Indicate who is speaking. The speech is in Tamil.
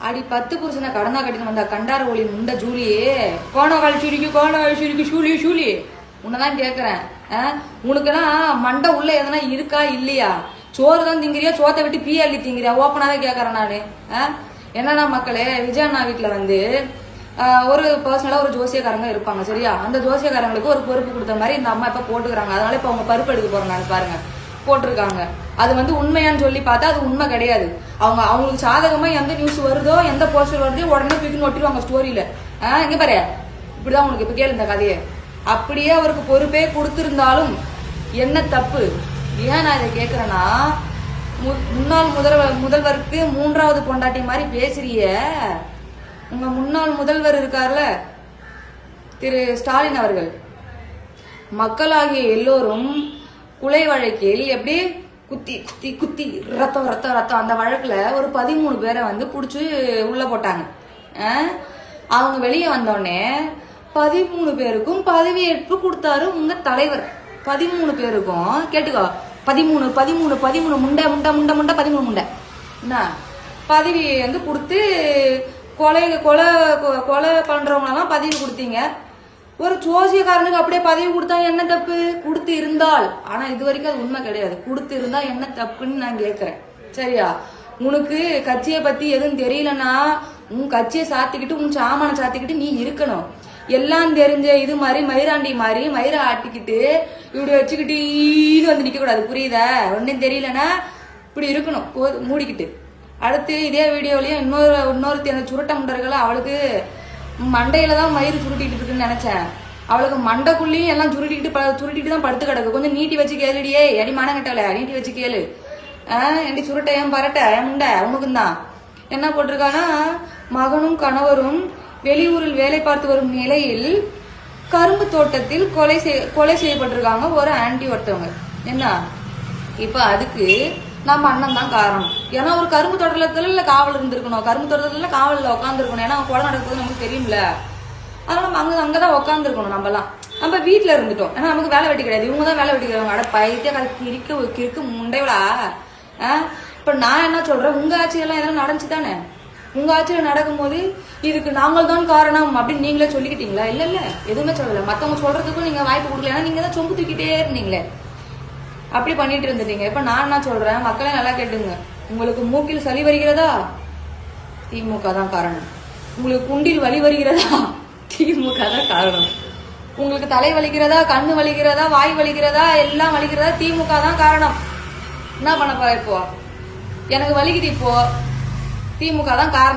Speaker 1: அடி 10 புருஷனை கடனா கட்டின்னு வந்தா கண்டார ஒளி முண்ட ஜூலியே கோணவாள் சுரிக்கு ஷூலி உன்னதான் கேக்குறேன். உனக்குலாம் மண்டை உள்ள எதனா இருக்கா இல்லையா? சோறு தான் திங்கிறியா, சோத்தை விட்டு பீ அள்ளி திங்கிறியா? ஓப்பனாவே கேக்குறேன் நானு. என்னன்னா மக்களே, விஜய் அண்ணா வீட்டுல வந்து ஒரு பர்சனலா ஒரு ஜோசியக்காரங்க இருப்பாங்க சரியா? அந்த ஜோசியக்காரங்களுக்கு ஒரு பொறுப்பு கொடுத்த மாதிரி இந்த அம்மா இப்ப போட்டுக்கிறாங்க. அதனால இப்ப அவங்க பருப்பு எடுக்க போறாங்க பாருங்க, போட்டிருக்காங்க. அது வந்து உண்மையான்னு சொல்லி பார்த்தா அது உண்மை கிடையாது. அவங்களுக்கு சாதகமா எந்த நியூஸ் வருதோ, எந்த போஸ்டர் வருதோ உடனே தூக்கி ஒட்டிடுவாங்க ஸ்டோரியில. இங்க பாரு, இப்படிதான் உனக்கு இப்ப கேளு இந்த கதையை. அப்படியே அவருக்கு பொறுப்பே கொடுத்திருந்தாலும் என்ன தப்பு? ஏன் நான் இதை கேக்குறேன்னா, முன்னாள் முதல்வருக்கு 3வது பொண்டாட்டி மாதிரி பேசுறிய. உங்க முன்னாள் முதல்வர் இருக்கார்ல திரு ஸ்டாலின் அவர்கள், மக்களாகிய எல்லோரும் குலை வழக்கில் எப்படி குத்தி குத்தி குத்தி ரத்தம் அந்த வழக்குல ஒரு 13 பேரை வந்து புடிச்சு உள்ள போட்டாங்க. அவங்க வெளியே வந்தோடனே 13 பேருக்கும் பதவியேற்பு கொடுத்தாரு உங்க தலைவர். 13 பேருக்கும் கேட்டுக்கோ, 13 முண்டை 13 முண்டை என்ன பதவி வந்து கொடுத்து கொலை பண்றவங்களெல்லாம் பதவி கொடுத்தீங்க. ஒரு ஜோசியக்காரனுக்கு அப்படியே பதவி கொடுத்தா என்ன தப்பு? கொடுத்து இருந்தால், ஆனா இது வரைக்கும் அது உண்மை கிடையாது. கொடுத்து இருந்தா என்ன தப்புன்னு நான் கேட்கிறேன் சரியா? உனக்கு கட்சியை பத்தி எதுவும் தெரியலன்னா உன் கட்சியை சாத்திக்கிட்டு உன் சாமான சாத்திக்கிட்டு நீ இருக்கணும். எல்லாம் தெரிஞ்ச இது மாதிரி மயிராண்டி மாதிரி மயிரை ஆட்டிக்கிட்டு இப்படி வச்சுக்கிட்டு வந்து நிக்க கூடாது, புரியுதா? ஒன்னும் தெரியலன்னா இப்படி இருக்கணும் மூடிக்கிட்டு. அடுத்து இதே வீடியோலயும் இன்னொருத்தி அந்த சுருட்ட முண்டர்களை, அவளுக்கு மண்டையில தான் மயிறு சுருட்டிட்டு இருக்குன்னு நினைச்சேன். அவளுக்கு மண்டைக்குள்ளேயும் எல்லாம் சுருட்டிட்டு தான் படுத்து கிடக்கு. கொஞ்சம் நீட்டி வச்சு கேளுடியே, அடி மானங்கட்டல நீட்டி வச்சு கேளு. என்டி சுருட்ட ஏன் பரட்ட என் முண்டை உனக்கும் தான். என்ன போட்டிருக்கானா, மகனும் கணவரும் வெளியூரில் வேலை பார்த்து வரும் நிலையில் கரும்பு தோட்டத்தில் கொலை செய்யப்பட்டிருக்காங்க ஒரு ஆன்டி ஒருத்தவங்க. என்ன இப்ப அதுக்கு நம்ம அண்ணன் தான் காரணம். ஏன்னா ஒரு கரும்பு தோட்டத்துல காவல் இருந்திருக்கணும், கரும்பு தோட்டத்துல காவலில் உட்காந்துருக்கணும். ஏன்னா கொலை நடக்குது நமக்கு தெரியும்ல. அதனால நம்ம அங்கதான் உட்காந்துருக்கணும். நம்ம வீட்டுல இருந்துட்டோம். ஏன்னா நமக்கு வேலை வெட்டி கிடையாது, இவங்க தான் வேலை வெட்டிக்கிறாங்க. அட பைத்திய கிறுக்கு முண்டைவிடா. இப்ப நான் என்ன சொல்றேன், உங்க ஆட்சியெல்லாம் எதனா நடந்துச்சுதானே? உங்க ஆட்சியில நடக்கும்போது இதுக்கு நாங்கள் தான் காரணம் அப்படின்னு நீங்களே சொல்லிக்கிட்டீங்களா? இல்ல எதுவுமே சொல்லல. மத்தவங்க சொல்றதுக்கும் நீங்க வாய்ப்பு கொடுக்கல. ஏன்னா நீங்க தான் சொம்பு தூக்கிட்டே இருந்தீங்களே, அப்படி பண்ணிட்டு இருந்துட்டீங்க. இப்ப நான் என்ன சொல்றேன், மக்களை நல்லா கேட்டுங்க. உங்களுக்கு மூக்கில் சளி வருகிறதா? திமுக தான் காரணம். உங்களுக்கு குண்டில் வலி வருகிறதா? திமுக தான் காரணம். உங்களுக்கு தலை வலிக்கிறதா, கண்ணு வலிக்கிறதா, வாய் வலிக்கிறதா, எல்லாம் வலிக்கிறதா, திமுக தான் காரணம். என்ன பண்ண போற இப்போ? எனக்கு வலிக்குது இப்போ, திமுக தான் காரணம்.